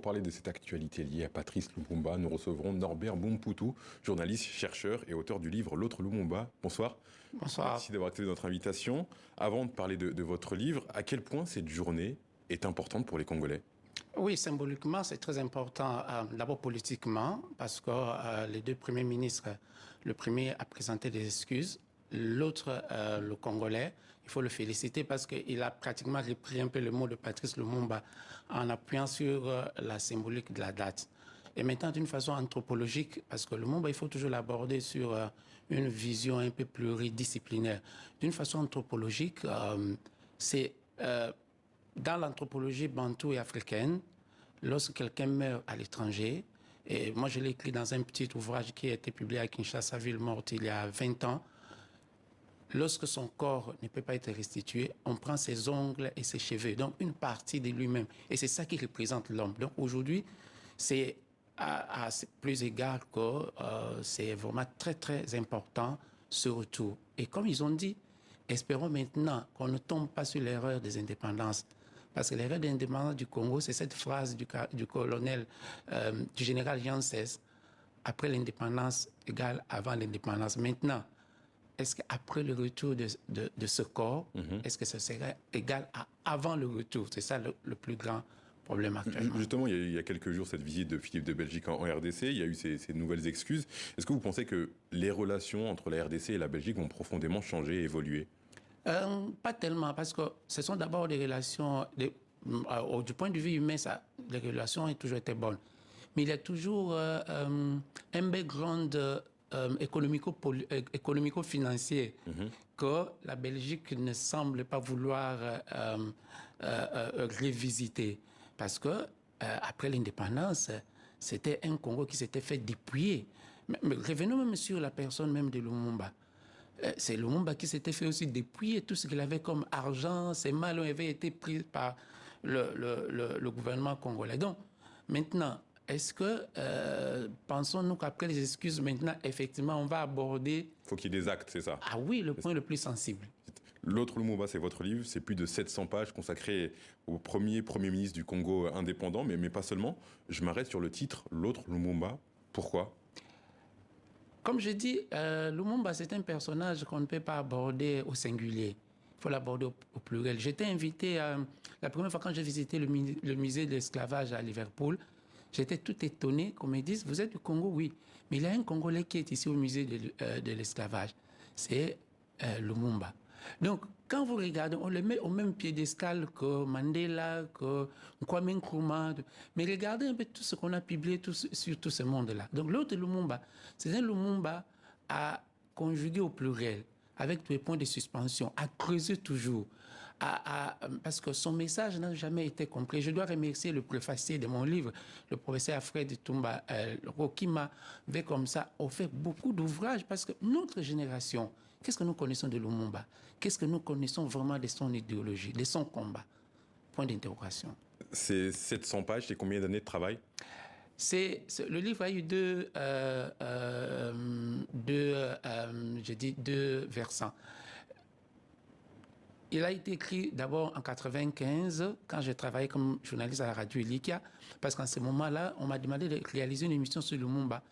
parler de cette actualité liée à Patrice Lumumba, nous recevrons Norbert Boumputu, journaliste, chercheur et auteur du livre L'autre Lumumba. Bonsoir. Bonsoir. Merci d'avoir accepté notre invitation. Avant de parler de votre livre, à quel point cette journée est importante pour les Congolais? Oui, symboliquement, c'est très important. D'abord politiquement, parce que les deux premiers ministres, le premier a présenté des excuses, l'autre, le Congolais, il faut le féliciter parce qu'il a pratiquement repris un peu le mot de Patrice Lumumba en appuyant sur la symbolique de la date. Et maintenant, d'une façon anthropologique, parce que Lumumba, il faut toujours l'aborder sur une vision un peu pluridisciplinaire. D'une façon anthropologique, c'est... dans l'anthropologie bantoue et africaine, lorsque quelqu'un meurt à l'étranger, et moi je l'ai écrit dans un petit ouvrage qui a été publié à Kinshasa, ville morte, il y a 20 ans, lorsque son corps ne peut pas être restitué, on prend ses ongles et ses cheveux, donc une partie de lui-même. Et c'est ça qui représente l'homme. Donc aujourd'hui, c'est à plus égard que c'est vraiment très très important ce retour. Et comme ils ont dit, espérons maintenant qu'on ne tombe pas sur l'erreur des indépendances. Parce que l'erreur de l'indépendance du Congo, c'est cette phrase du colonel, du général Janssens, après l'indépendance égale avant l'indépendance. Maintenant, est-ce qu'après le retour de ce corps, est-ce que ce serait égal à avant le retour? C'est ça le plus grand problème actuellement. Justement, il y a quelques jours, cette visite de Philippe de Belgique en RDC, il y a eu ces nouvelles excuses. Est-ce que vous pensez que les relations entre la RDC et la Belgique vont profondément changer et évoluer? Pas tellement, parce que ce sont d'abord des relations, du point de vue humain, les relations ont toujours été bonnes. Mais il y a toujours un background économico-financier que la Belgique ne semble pas vouloir revisiter. Parce que après l'indépendance, c'était un Congo qui s'était fait dépouiller. Mais revenons même sur la personne même de Lumumba. C'est Lumumba qui s'était fait aussi dépouiller tout ce qu'il avait comme argent. Ses malons avaient été pris par le gouvernement congolais. Donc, maintenant, est-ce que, pensons-nous qu'après les excuses, maintenant, effectivement, on va aborder... Il faut qu'il y ait des actes, c'est ça? Ah oui, le point le plus sensible. L'autre Lumumba, c'est votre livre, c'est plus de 700 pages consacrées au premier ministre du Congo indépendant, mais pas seulement. Je m'arrête sur le titre, L'autre Lumumba. Pourquoi? Comme je dis, Lumumba, c'est un personnage qu'on ne peut pas aborder au singulier. Il faut l'aborder au pluriel. J'étais invité, la première fois quand j'ai visité le musée de l'esclavage à Liverpool, j'étais tout étonné qu'on me dise, vous êtes du Congo? Oui. Mais il y a un Congolais qui est ici au musée de l'esclavage. C'est Lumumba. Donc, quand vous regardez, on le met au même piédestal que Mandela, que Kwame Nkrumah. Mais regardez un peu tout ce qu'on a publié sur tout ce monde-là. Donc, l'autre Lumumba, c'est un Lumumba à conjuguer au pluriel, avec tous les points de suspension, à creuser toujours, parce que son message n'a jamais été compris. Je dois remercier le préfacier de mon livre, le professeur Alfred Tumba, qui m'avait comme ça offert beaucoup d'ouvrages, parce que notre génération, qu'est-ce que nous connaissons de Lumumba? Qu'est-ce que nous connaissons vraiment de son idéologie, de son combat? Point d'interrogation. C'est 700 pages, c'est combien d'années de travail? Le livre a eu deux versants. Il a été écrit d'abord en 1995, quand j'ai travaillé comme journaliste à la radio Ilikia, parce qu'en ce moment-là, on m'a demandé de réaliser une émission sur Lumumba.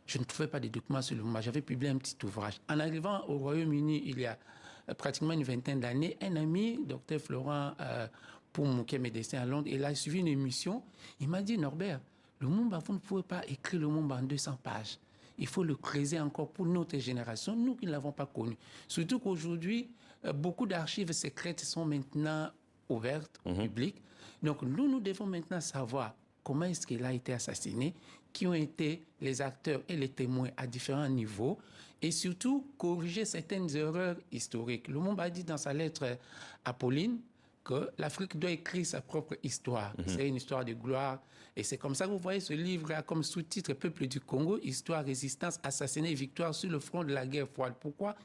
Je ne trouvais pas de documents sur Lumumba. J'avais publié un petit ouvrage. En arrivant au Royaume-Uni, il y a pratiquement une vingtaine d'années, un ami, Dr Florent Poumou, qui est médecin à Londres, il a suivi une émission. Il m'a dit, Norbert, Lumumba, vous ne pouvez pas écrire Lumumba en 200 pages. Il faut le creuser encore pour notre génération, nous qui ne l'avons pas connu. Surtout qu'aujourd'hui, beaucoup d'archives secrètes sont maintenant ouvertes au public. Donc nous devons maintenant savoir comment est-ce qu'il a été assassiné, qui ont été les acteurs et les témoins à différents niveaux, et surtout corriger certaines erreurs historiques. Lumumba a dit dans sa lettre à Pauline que l'Afrique doit écrire sa propre histoire. C'est une histoire de gloire. Et c'est comme ça que vous voyez ce livre a comme sous-titre « Peuple du Congo, histoire, résistance, assassinat et victoire sur le front de la guerre froide ». Pourquoi?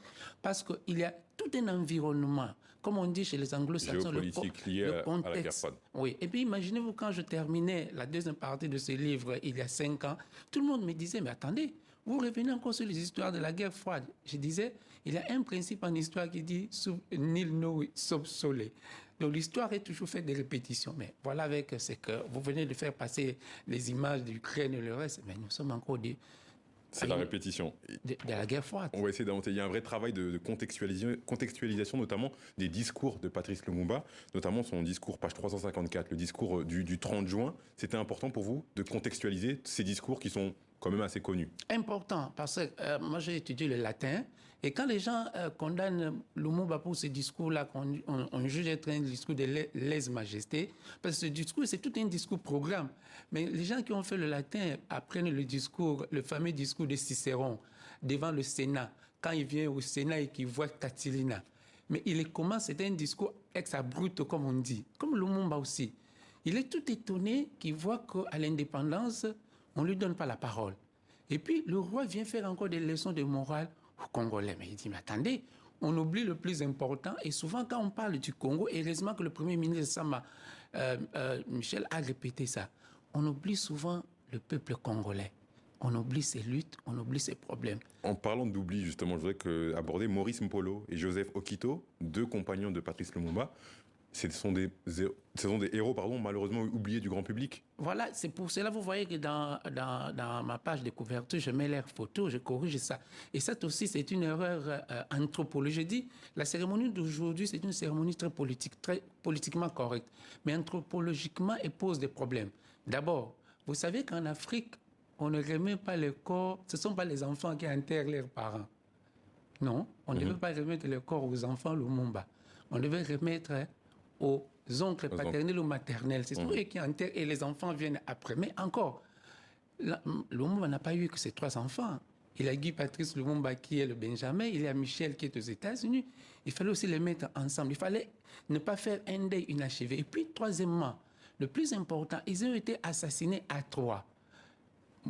Parce qu'il y a tout un environnement, comme on dit chez les anglo-saxons, géopolitique lié à la guerre froide. Oui. Et puis imaginez-vous, quand je terminais la deuxième partie de ce livre, il y a 5 ans, tout le monde me disait, mais attendez, vous revenez encore sur les histoires de la guerre froide. Je disais, il y a un principe en histoire qui dit « nil novi sub sole ». Donc l'histoire est toujours faite de répétitions. Mais voilà avec ce que vous venez de faire passer les images d'Ukraine et le reste, mais nous sommes encore C'est la répétition. De la guerre froide. On va essayer d'inventer. Il y a un vrai travail de contextualisation, notamment des discours de Patrice Lumumba, notamment son discours, page 354, le discours du 30 juin. C'était important pour vous de contextualiser ces discours qui sont quand même assez connus? Important, parce que moi j'ai étudié le latin, et quand les gens condamnent Lumumba pour ce discours-là, on juge être un discours de lèse-majesté, parce que ce discours, c'est tout un discours programme. Mais les gens qui ont fait le latin apprennent le discours, le fameux discours de Cicéron, devant le Sénat, quand il vient au Sénat et qu'il voit Catilina. Mais il est comment? C'est un discours ex-abrupto, comme on dit, comme Lumumba aussi. Il est tout étonné qu'il voit qu'à l'indépendance, on ne lui donne pas la parole. Et puis, le roi vient faire encore des leçons de morale aux Congolais. Mais il dit, mais attendez, on oublie le plus important. Et souvent, quand on parle du Congo, et heureusement que le Premier ministre Sama, Michel a répété ça, on oublie souvent le peuple congolais. On oublie ses luttes, on oublie ses problèmes. En parlant d'oubli, justement, je voudrais aborder Maurice Mpolo et Joseph Okito, deux compagnons de Patrice Lumumba. Ce sont des héros, malheureusement oubliés du grand public. Voilà, c'est pour cela, vous voyez que dans ma page de couverture, je mets leurs photos, je corrige ça. Et ça aussi, c'est une erreur anthropologique. Je dis, la cérémonie d'aujourd'hui, c'est une cérémonie très politique, très politiquement correcte. Mais anthropologiquement, elle pose des problèmes. D'abord, vous savez qu'en Afrique, on ne remet pas le corps, ce ne sont pas les enfants qui enterrent leurs parents. Non, on ne devait pas remettre le corps aux enfants Lumumba. On devait remettre aux oncles paternels ou maternels. C'est eux qui enterrent et les enfants viennent après. Mais encore, Lumumba n'a pas eu que ses 3 enfants. Il a Guy Patrice Lumumba qui est le Benjamin, il y a Michel qui est aux États-Unis. Il fallait aussi les mettre ensemble. Il fallait ne pas faire un deuil inachevé. Et puis, troisièmement, le plus important, ils ont été assassinés à 3.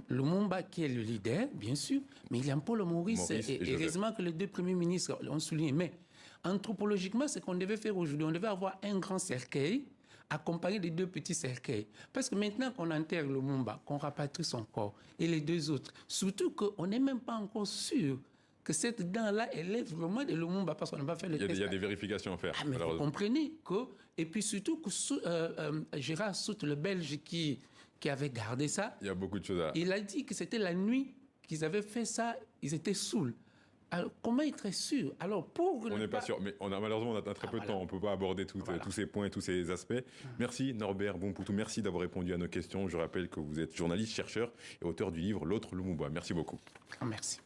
Lumumba qui est le leader, bien sûr, mais il y a Paul Maurice et heureusement que les 2 premiers ministres l'ont souligné. Mais anthropologiquement, ce qu'on devait faire aujourd'hui, on devait avoir un grand cercueil accompagné des 2 petits cercueils. Parce que maintenant qu'on enterre Lumumba, qu'on rapatrie son corps, et les 2 autres, surtout qu'on n'est même pas encore sûr que cette dent-là, elle est vraiment de Lumumba, parce qu'on n'a pas fait le test. Il y a des vérifications à faire. Ah, mais vous comprenez que... Et puis surtout que Gérard Sout, le Belge qui avait gardé ça... Il y a beaucoup de choses à... Il a dit que c'était la nuit qu'ils avaient fait ça, ils étaient saouls. Alors, comment être sûr? Alors, pour on n'est pas sûr, mais malheureusement, on a très peu de temps. On ne peut pas aborder tous ces points et tous ces aspects. Merci Norbert Bompoutou, merci d'avoir répondu à nos questions. Je rappelle que vous êtes journaliste, chercheur et auteur du livre L'autre Lumumba. Merci beaucoup. Merci.